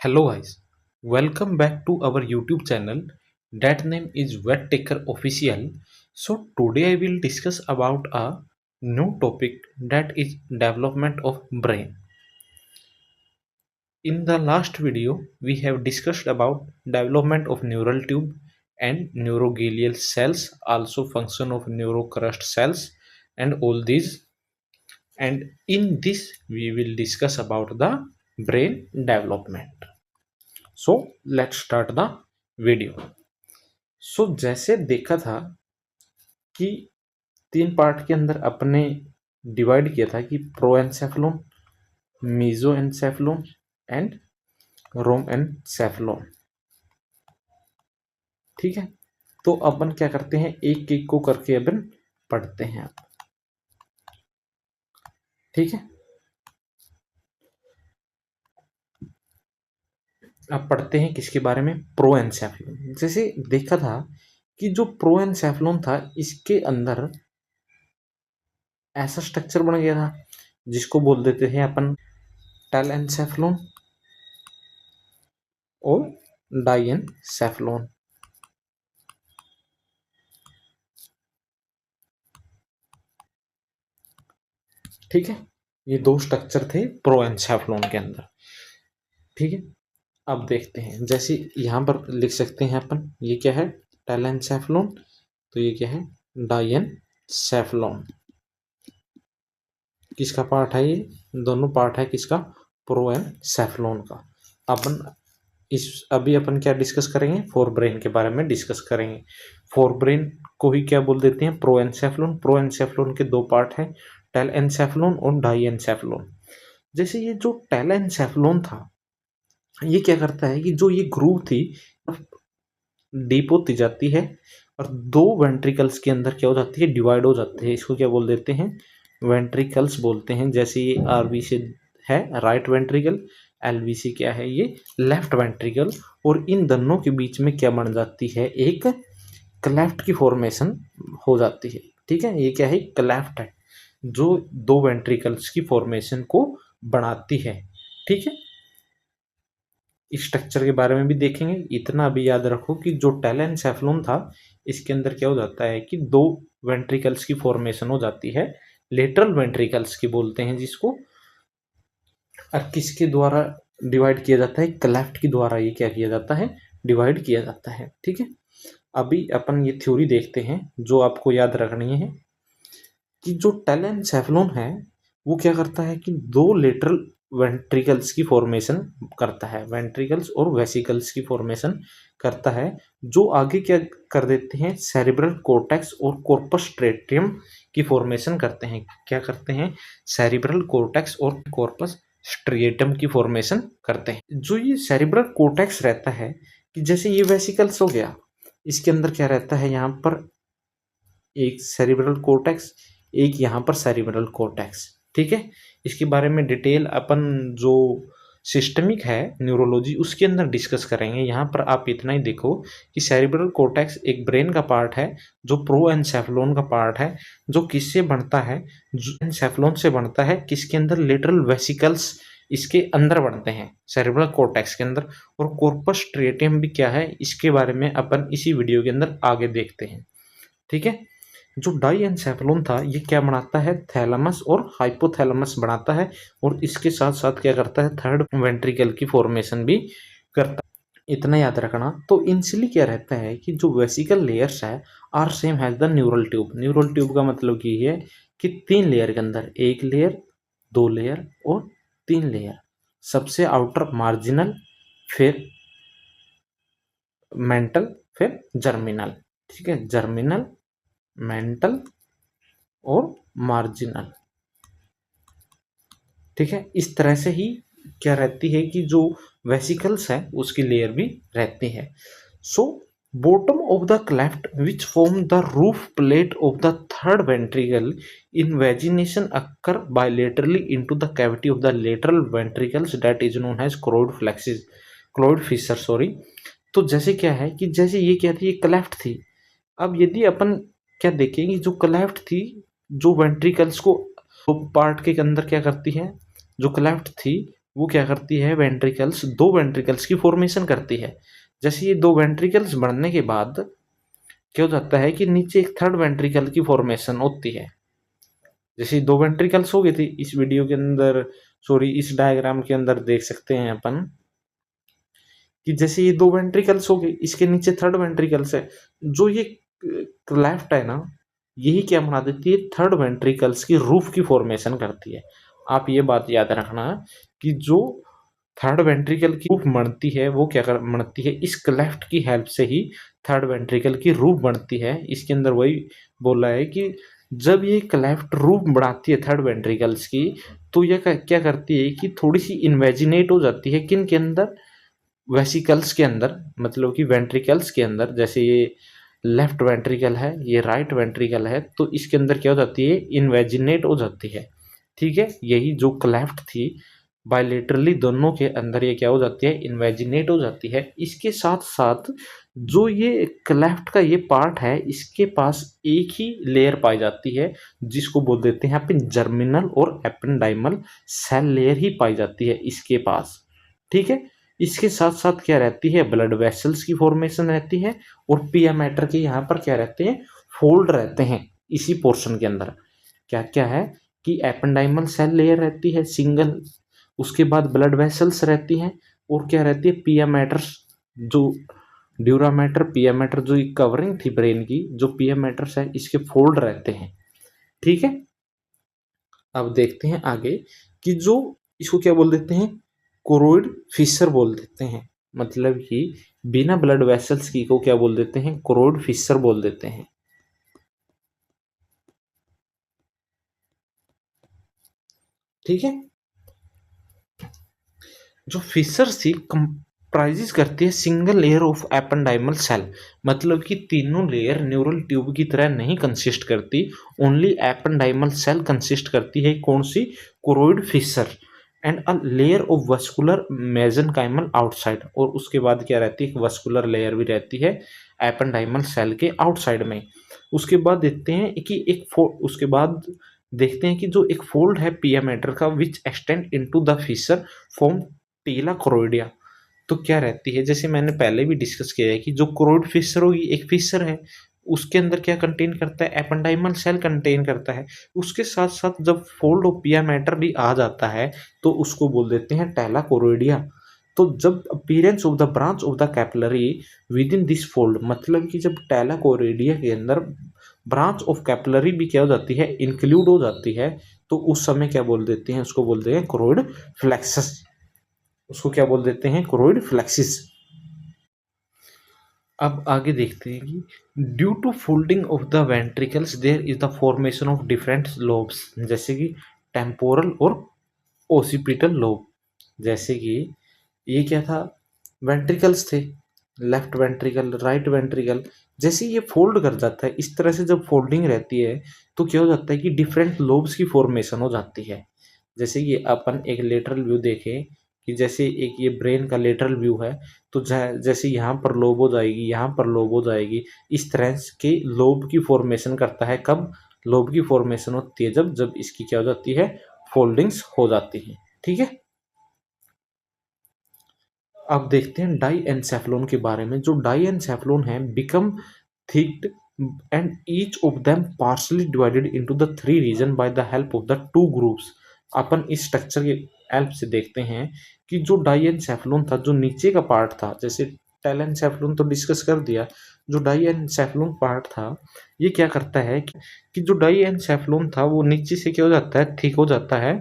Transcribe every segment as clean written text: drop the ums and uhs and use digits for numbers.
Hello guys, welcome back to our YouTube channel. That name is Vet Taker Official. So today I will discuss about a new topic that is development of brain. In the last video, we have discussed about development of neural tube and neuroglial cells, also function of neurocrust cells and all these. And in this, we will discuss about the brain development. So let's start the video. So जैसे देखा था कि तीन part के अंदर अपने divide किया था कि प्रोएन्सेफलोन, मीजोएन्सेफलोन एंड रोमएन्सेफलोन। ठीक है, तो अपन क्या करते हैं, एक एक को करके अपन पढ़ते हैं। ठीक है, अब पढ़ते हैं किसके बारे में, प्रोएन्सेफलोन। जैसे देखा था कि जो प्रोएन्सेफलोन था इसके अंदर ऐसा स्ट्रक्चर बन गया था जिसको बोल देते हैं अपन टेलेन्सेफलोन और डाइएन्सेफलोन। ठीक है, ये दो स्ट्रक्चर थे प्रोएन्सेफलोन के अंदर। ठीक है, अब देखते हैं, जैसे यहाँ पर लिख सकते हैं अपन, ये क्या है टेलेन्सेफलोन, तो ये क्या है डाइएन्सेफलोन। किसका पार्ट है, ये दोनों पार्ट है किसका, प्रोएन्सेफलोन का। अपन अभी अपन क्या डिस्कस करेंगे, फोर ब्रेन के बारे में डिस्कस करेंगे। फोर ब्रेन को ही क्या बोल देते हैं, प्रोएन्सेफलोन। प्रोएन्सेफलोन के दो पार्ट है, टेलेन्सेफलोन और डाइएन्सेफलोन। जैसे ये जो टेलेन्सेफलोन था, ये क्या करता है कि जो ये ग्रूव थी डीप होती जाती है और दो वेंट्रिकल्स के अंदर क्या हो जाती है, डिवाइड हो जाती है। इसको क्या बोल देते हैं, वेंट्रिकल्स बोलते हैं। जैसे ये आरबीसी है राइट वेंट्रिकल, एलवीसी क्या है, ये लेफ्ट वेंट्रिकल, और इन दोनों के बीच में क्या बन जाती है, एक क्लेफ्ट की फॉर्मेशन हो जाती है। ठीक है, ये क्या है, क्लेफ्ट है जो दो वेंट्रिकल्स की फॉर्मेशन को बनाती है। ठीक है, इस स्ट्रक्चर के बारे में भी देखेंगे। इतना भी याद रखो कि जो टेलेन्सेफलोन था इसके अंदर क्या हो जाता है कि दो वेंट्रिकल्स की फॉर्मेशन हो जाती है, लेटरल वेंट्रिकल्स की बोलते हैं जिसको, और किसके द्वारा डिवाइड किया जाता है, क्लेफ्ट के द्वारा ये क्या किया जाता है, डिवाइड किया जाता है। ठीक है, अभी अपन ये थ्योरी देखते हैं जो आपको याद रखनी है कि जो टेलेन्सेफलोन है वो क्या करता है कि दो लेटरल वेंट्रिकल्स की फॉर्मेशन करता है, वेंट्रिकल्स और वेसिकल्स की फॉर्मेशन करता है, जो आगे क्या कर देते हैं, सेरिब्रल कॉर्टेक्स और कॉर्पस स्ट्रेटियम की फॉर्मेशन करते हैं। क्या करते हैं, सेरिब्रल कॉर्टेक्स और कॉर्पस स्ट्रिएटम की फॉर्मेशन करते हैं। जो ये सेरिब्रल कॉर्टेक्स रहता है कि जैसे ये वेसिकल्स हो गया, इसके अंदर क्या रहता है, यहाँ पर एक सेरिब्रल कॉर्टेक्स, एक यहाँ पर सेरिब्रल कॉर्टेक्स। ठीक है, इसके बारे में डिटेल अपन जो सिस्टमिक है न्यूरोलॉजी उसके अंदर डिस्कस करेंगे। यहाँ पर आप इतना ही देखो कि सेरिब्रल कॉर्टेक्स एक ब्रेन का पार्ट है जो प्रोएन्सेफलोन का पार्ट है, जो किससे बनता है, एन्सेफलोन से बनता है, किसके अंदर, लेटरल वेसिकल्स इसके अंदर बनते हैं सेरिब्रल कॉर्टेक्स के अंदर। और कॉर्पस स्ट्रिएटम भी क्या है, इसके बारे में अपन इसी वीडियो के अंदर आगे देखते हैं। ठीक है, जो डाइएन्सेफलोन था ये क्या बनाता है, थैलेमस और हाइपोथैलेमस बनाता है, और इसके साथ साथ क्या करता है, थर्ड वेंट्रिकल की फॉर्मेशन भी करता है। इतना याद रखना। तो इनिशियली क्या रहता है कि जो वेसिकल लेयर्स है are same as the neural tube. Neural tube का मतलब ये है कि तीन लेयर के अंदर, एक लेयर, दो लेयर और तीन लेयर, सबसे आउटर मार्जिनल, फिर मेंटल, फिर जर्मिनल। ठीक है, जर्मिनल, मेंटल और मार्जिनल। ठीक है, इस तरह से ही क्या रहती है कि जो वेसिकल्स है उसकी लेयर भी रहती है। So bottom of the cleft which form the roof plate of the third ventricle invagination occur bilaterally into the cavity of the lateral ventricles that is known as choroid plexus, choroid fissure sorry. तो जैसे क्या है कि जैसे ये क्या थी, ये क्लेफ्ट थी। अब यदि अपन क्या देखेंगे, जो क्लेफ्ट थी, जो वेंट्रिकल्स को तो पार्ट के अंदर क्या करती है, जो क्लेफ्ट थी वो क्या करती है, वेंट्रिकल्स, दो वेंट्रिकल्स की फॉर्मेशन करती है। जैसे ये दो वेंट्रिकल्स बढ़ने के बाद क्या हो जाता है कि नीचे एक थर्ड वेंट्रिकल की फॉर्मेशन होती है। जैसे दो वेंट्रिकल्स हो गए थे इस वीडियो के अंदर, सॉरी इस डायग्राम के अंदर देख सकते हैं अपन कि जैसे ये दो वेंट्रिकल्स हो गए, इसके नीचे थर्ड वेंट्रिकल्स है। जो ये क्लेफ्ट है ना, यही क्या बना देती है, थर्ड वेंट्रिकल्स की रूफ की फॉर्मेशन करती है। आप ये बात याद रखना कि जो थर्ड वेंट्रिकल की रूफ बनती है वो क्या बनती है, इस क्लेफ्ट की हेल्प से ही थर्ड वेंट्रिकल की रूफ बनती है। इसके अंदर वही बोला है कि जब ये क्लेफ्ट रूफ बढ़ाती है थर्ड वेंट्रिकल्स की, तो यह क्या करती है कि थोड़ी सी इन्वेजिनेट हो जाती है किन के अंदर, वेसिकल्स के अंदर, मतलब कि वेंट्रिकल्स के अंदर। जैसे ये लेफ्ट वेंट्रिकल है, ये राइट वेंट्रिकल है, तो इसके अंदर क्या हो जाती है, इन्वेजिनेट हो जाती है। ठीक है, यही जो क्लेफ्ट थी बायलेटरली दोनों के अंदर ये क्या हो जाती है, इन्वेजिनेट हो जाती है। इसके साथ साथ जो ये क्लेफ्ट का ये पार्ट है, इसके पास एक ही लेयर पाई जाती है जिसको बोल देते हैं अपन जर्मिनल और एपेंडाइमल सेल लेयर ही पाई जाती है इसके पास। ठीक है, इसके साथ साथ क्या रहती है, ब्लड वेसल्स की फॉर्मेशन रहती है, और पिया मैटर के यहाँ पर क्या रहते हैं, फोल्ड रहते हैं इसी पोर्शन के अंदर। क्या क्या है कि एपेंडाइमल सेल लेयर रहती है सिंगल, उसके बाद ब्लड वेसल्स रहती हैं, और क्या रहती है, पिया मैटर्स, जो ड्यूरा मैटर, पिया मैटर, जो कवरिंग थी ब्रेन की, जो पिया मैटर्स है इसके फोल्ड रहते हैं। ठीक है, अब देखते हैं आगे कि जो इसको क्या बोल देते हैं, कोरोइड फिशर बोल देते हैं। मतलब कि बिना ब्लड वेसल्स की को क्या बोल देते हैं, कोरोइड फिशर बोल देते हैं। ठीक है, जो फिशर थी कंप्राइजेस करती है single layer of ependymal cell. मतलब कि तीनों लेयर न्यूरल ट्यूब की तरह नहीं कंसिस्ट करती, ओनली एपेंडाइमल सेल कंसिस्ट करती है। कौन सी, choroid fissure, and a layer of vascular mesenchymal outside. और उसके बाद क्या रहती है, वस्कुलर लेयर भी रहती है एपेंडाइमल सेल के आउटसाइड में। उसके बाद देखते हैं कि उसके बाद देखते हैं कि जो एक फोल्ड है पिया मैटर का which extend into the fissure form tela choroidea. तो क्या रहती है, जैसे मैंने पहले भी डिस्कस किया है कि जो क्रोइड फिशर होगी, एक फिशर है, उसके अंदर क्या कंटेन करता है, एपेंडाइमल सेल कंटेन करता है। उसके साथ साथ जब फोल्ड ऑफ पिया मैटर भी आ जाता है तो उसको बोल देते हैं टेला कोरोइडिया। तो जब appearance of the branch of the capillary with in this fold, मतलब कि जब टेला कोरोइडिया के अंदर ब्रांच ऑफ कैपिलरी भी क्या हो जाती है, इंक्लूड हो जाती है, तो उस समय क्या बोल देते हैं, उसको बोलते हैं कोरोइड फ्लेक्सस। उसको क्या बोल देते हैं, कोरोइड फ्लेक्सिस। अब आगे देखते हैं कि due to folding of the ventricles there is the formation of different lobes, जैसे कि टेम्पोरल और ओसिपिटल लोब। जैसे कि ये क्या था, वेंट्रिकल्स थे, लेफ्ट वेंट्रिकल, राइट वेंट्रिकल। जैसे ये फोल्ड कर जाता है, इस तरह से जब फोल्डिंग रहती है तो क्या हो जाता है कि डिफरेंट लोब्स की फॉर्मेशन हो जाती है। जैसे कि अपन एक लेटरल व्यू देखें कि जैसे एक ये ब्रेन का लेटरल व्यू है, तो जैसे यहाँ पर लोब हो जाएगी, यहाँ पर लोब हो जाएगी, इस तरह के लोब की फॉर्मेशन करता है। कब लोब की फॉर्मेशन होती है, जब जब इसकी क्या हो जाती है, फोल्डिंग्स हो जाती है। ठीक है, अब देखते हैं डाई एनसेफलोन के बारे में। जो डाई एनसेफलोन है become thickened and each of them partially divided into the three region by the help of the two groups. अपन इस स्ट्रक्चर के हेल्प से देखते हैं कि जो डाई एनसेफलोन था, जो नीचे का पार्ट था, जैसे टेलेनसेफलोन तो डिस्कस कर दिया, जो डाई एनसेफलोन पार्ट था ये क्या करता है कि जो डाई एनसेफलोन था वो नीचे से क्या हो जाता है, थिक हो जाता है,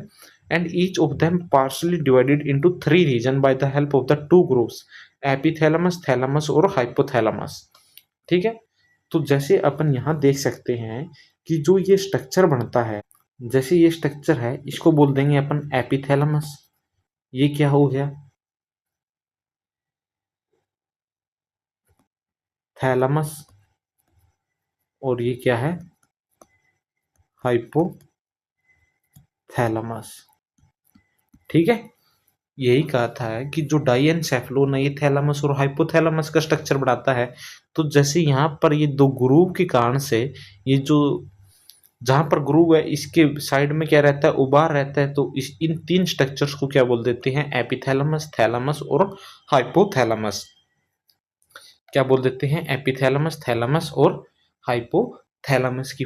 and each of them partially divided into three regions by the help of the two groups epithalamus, thalamus और हाइपोथैलेमस। ठीक है, तो जैसे अपन यहाँ देख सकते हैं कि जो ये स्ट्रक्चर बनता है, जैसे ये स्ट्रक्चर है इसको बोल देंगे अपन एपिथैलेमस। ये क्या हो गया, थैलेमस, और ये क्या है, हाइपोथैलेमस। ठीक है, यही कहा था कि जो डाइएनसेफलोन है ये थैलेमस और हाइपोथैलेमस का स्ट्रक्चर बनाता है। तो जैसे यहाँ पर ये दो ग्रुप के कारण से ये जो जहाँ पर ग्रूव है इसके साइड में क्या रहता है, उबार रहता है। तो इस इन 3 स्ट्रक्चर्स को क्या बोल देते हैं, एपिथैलेमस, थैलेमस और हाइपोथैलेमस। क्या बोल देते हैं, एपिथैलेमस, थैलेमस और हाइपोथैलेमस की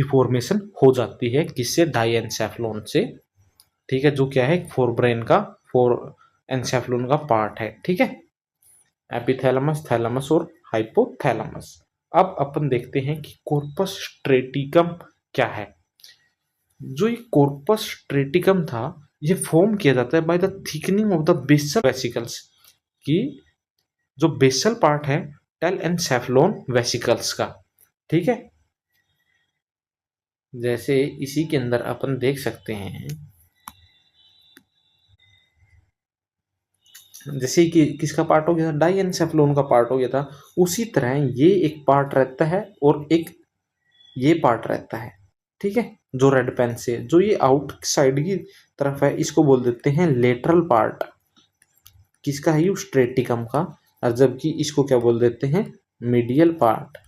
फॉर्मेशन हो जाती है किससे, डाइएन्सेफलोन से। ठीक है, जो क्या है, फोरब्रेन का फोर एनसेफलोन का पार्ट है। ठीक है, एपिथैलेमस, थैलेमस और हाइपोथैलेमस। अब अपन देखते हैं कि कॉर्पस स्ट्रेटिकम क्या है। जो ये कॉर्पस स्ट्रेटिकम था, ये फॉर्म किया जाता है by the thickening of the basal vesicles, की जो बेसल पार्ट है टेल एंड सेफलोन वेसिकल्स का। ठीक है, जैसे इसी के अंदर अपन देख सकते हैं, जैसे कि किसका पार्ट हो गया था, डाइएन्सेफलोन का पार्ट हो गया था, उसी तरह ये एक पार्ट रहता है और एक ये पार्ट रहता है। ठीक है, जो रेड पेन से जो ये आउट साइड की तरफ है, इसको बोल देते हैं लेटरल पार्ट। किसका है, ये स्ट्रेटिकम का। और जबकि इसको क्या बोल देते हैं, मीडियल पार्ट।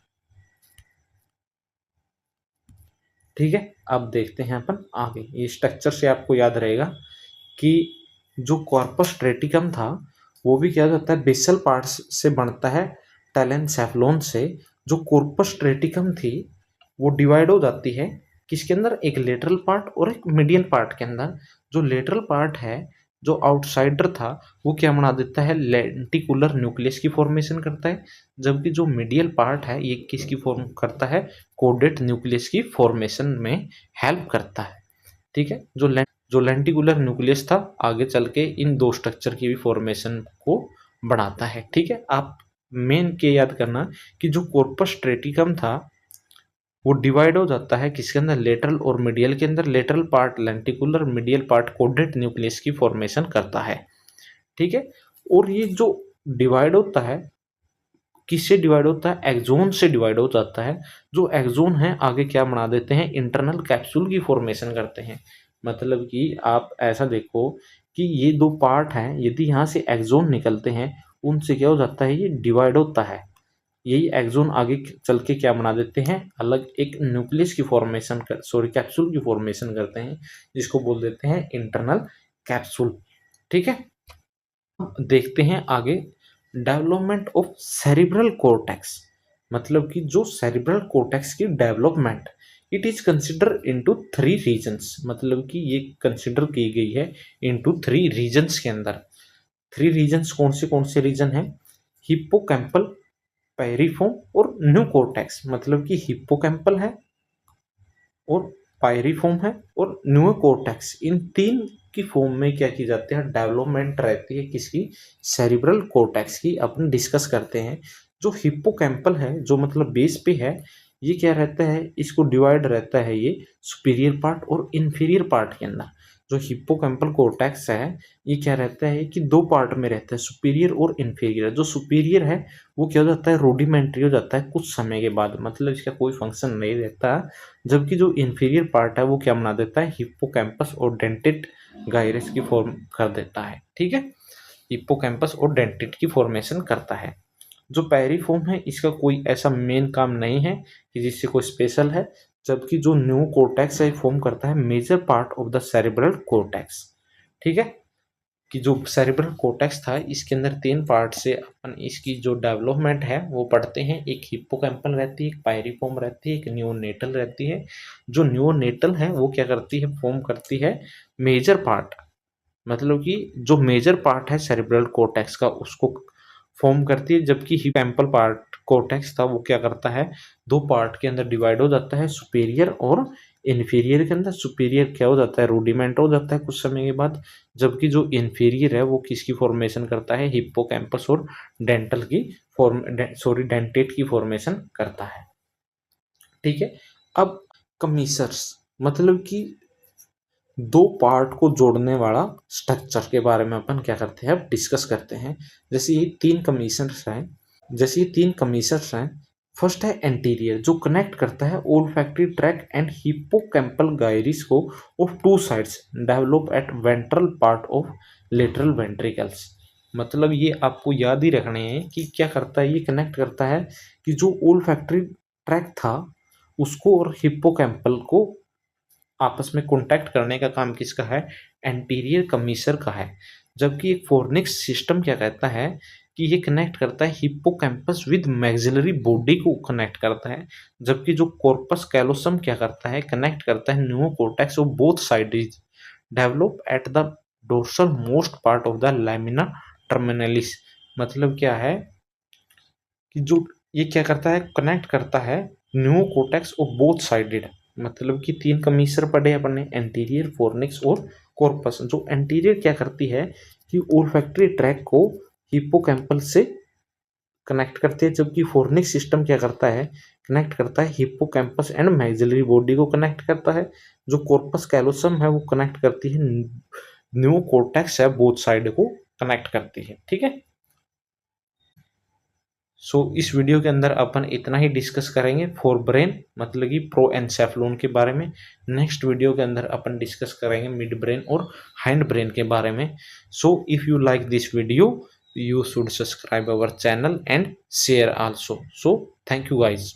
ठीक है, अब देखते हैं अपन आगे। ये स्ट्रक्चर से आपको याद रहेगा कि जो कॉर्पस स्ट्रेटिकम था वो भी क्या होता है, बेसल पार्ट्स से बनता है, टेलेनसेफलोन से। जो कॉर्पस स्ट्रेटिकम थी वो डिवाइड हो जाती है किसके अंदर, एक लेटरल पार्ट और एक मीडियल पार्ट के अंदर। जो लेटरल पार्ट है, जो आउटसाइडर था, वो क्या बना देता है, लेंटिकुलर न्यूक्लियस की फॉर्मेशन करता है। जबकि जो मीडियल पार्ट है ये किसकी फॉर्म करता है, कोडेट न्यूक्लियस की फॉर्मेशन में हेल्प करता है। ठीक है, जो लेंटिकुलर न्यूक्लियस था आगे चल के इन दो स्ट्रक्चर की भी फॉर्मेशन को बढ़ाता है। ठीक है, आप मेन के याद करना कि जो कॉर्पस स्ट्रेटिकम था वो डिवाइड हो जाता है किसके अंदर, लेटरल और मीडियल के अंदर। Lateral part lenticular, medial part caudate nucleus की फॉर्मेशन करता है। ठीक है, और ये जो डिवाइड होता है, किससे डिवाइड होता है, एक्सोन से डिवाइड हो जाता है। जो एक्सोन है आगे क्या बना देते हैं, इंटरनल कैप्सूल की फॉर्मेशन करते हैं। मतलब कि आप ऐसा देखो कि ये दो पार्ट हैं, यदि यहाँ से एक्सोन निकलते हैं उनसे क्या हो जाता है, ये डिवाइड होता है। यही एक्सोन आगे चल के क्या बना देते हैं, अलग एक न्यूक्लियस की फॉर्मेशन कैप्सूल की फॉर्मेशन करते हैं, जिसको बोल देते हैं इंटरनल कैप्सूल। ठीक है, देखते हैं आगे, डेवलपमेंट ऑफ सेरिब्रल कोर्टेक्स। मतलब कि जो सेरिब्रल कोर्टेक्स की development, it is consider into 3 regions. मतलब कि ये कंसिडर की गई है इनटू 3 रीजन्स के अंदर। 3 रीजन्स कौन से रीजन है, हिप्पोकैम्पल, पायरिफॉर्म और न्यू कोर्टेक्स। मतलब कि हिप्पोकैम्पल है और पायरिफॉर्म है और न्यू कोर्टेक्स, इन 3 की फॉर्म में क्या की जाती है, डेवलपमेंट रहती है किसकी, सेरिब्रल कोर्टेक्स की। अपन डिस्कस करते हैं। जो हिप्पोकैम्पल है, जो मतलब बेस पे है, ये क्या रहता है, इसको डिवाइड रहता है ये सुपीरियर पार्ट और इंफीरियर पार्ट के अंदर। जो हिप्पोकैम्पल कोर्टेक्स है ये क्या रहता है कि 2 पार्ट में रहता है, सुपीरियर और इंफीरियर। जो सुपीरियर है वो क्या हो जाता है, रूडिमेंट्री हो जाता है कुछ समय के बाद, मतलब इसका कोई फंक्शन नहीं रहता। जबकि जो इंफीरियर पार्ट है वो क्या बना देता है, हिप्पोकैम्पस और डेंटेट गायरस की फॉर्म कर देता है। ठीक है, हिप्पोकैम्पस और डेंटेट की फॉर्मेशन करता है। जो पैरिफॉर्म है इसका कोई ऐसा मेन काम नहीं है कि जिससे कोई स्पेशल है। जबकि जो न्यू कोर्टेक्स है फॉर्म करता है major part of the cerebral cortex. ठीक है, कि जो सेरिब्रल कोर्टेक्स था इसके अंदर 3 पार्ट से अपन इसकी जो डेवलपमेंट है वो पढ़ते हैं। एक हिप्पोकैम्पल रहती है, एक पायरिफॉर्म रहती है, एक नियोनेटल रहती है। जो नियोनेटल है वो क्या करती है, फॉर्म करती है मेजर पार्ट। मतलब कि जो मेजर पार्ट है सेरिब्रल कोर्टेक्स का उसको फॉर्म करती है। जबकि हिप्पोकैम्पल पार्ट कोर्टेक्स था वो क्या करता है, 2 पार्ट के अंदर डिवाइड हो जाता है, सुपीरियर और इन्फीरियर के अंदर। सुपीरियर क्या हो जाता है, रूडिमेंट हो जाता है कुछ समय के बाद। जबकि जो इन्फीरियर है वो किसकी फॉर्मेशन करता है, हिप्पोकैम्पस और डेंटल की डेंटेट की फॉर्मेशन करता है। ठीक है, अब कमीसर्स, मतलब कि 2 पार्ट को जोड़ने वाला स्ट्रक्चर के बारे में अपन क्या करते हैं, अब डिस्कस करते हैं। जैसे ये 3 कमीशंस हैं, फर्स्ट है एंटीरियर, जो कनेक्ट करता है ओल्फैक्टरी ट्रैक एंड हिप्पोकैम्पल गायरिस को of 2 sides develop eight ventral part of lateral ventricles. मतलब ये आपको याद ही रखने हैं कि क्या करता है, ये कनेक्ट करता है कि जो ओल्फैक्टरी ट्रैक था उसको और हिप्पोकैम्पल को आपस में कॉन्टैक्ट करने का काम किसका है, एंटीरियर कमीसर का है। जबकि एक फोर्निक्स सिस्टम क्या कहता है कि ये कनेक्ट करता है हिप्पोकैम्पस विद मैक्सिलरी बॉडी को कनेक्ट करता है, जबकि जो कॉर्पस कैलोसम क्या करता है, कनेक्ट करता है neocortex of both sides develop at the dorsal most part of the lamina terminalis. मतलब क्या है कि जो ये क्या करता है, कनेक्ट करता है न्यूकोर्टेक्स ऑफ बोथ साइडेड, मतलब कि तीन कमीसर पढ़े अपन ने, एंटीरियर, फोर्निक्स और कॉर्पस। जो एंटीरियर क्या करती है कि ओल्फैक्टरी ट्रैक को हिप्पोकैम्पल से कनेक्ट करती है, जबकि फोर्निक्स सिस्टम क्या करता है, कनेक्ट करता है हिप्पोकैम्पस एंड मैक्सिलरी बॉडी को कनेक्ट करता है। जो कॉर्पस कैलोसम है वो कनेक्ट करती है न्यू कॉर्टेक्स है, बोथ साइड को कनेक्ट करती है। ठीक है, सो इस वीडियो के अंदर अपन इतना ही डिस्कस करेंगे फॉर ब्रेन, मतलब कि प्रोएंसेफ्लॉन के बारे में। नेक्स्ट वीडियो के अंदर अपन डिस्कस करेंगे मिड ब्रेन और हाइंड ब्रेन के बारे में। So if you like this video, you should subscribe our channel and share also. So thank you guys.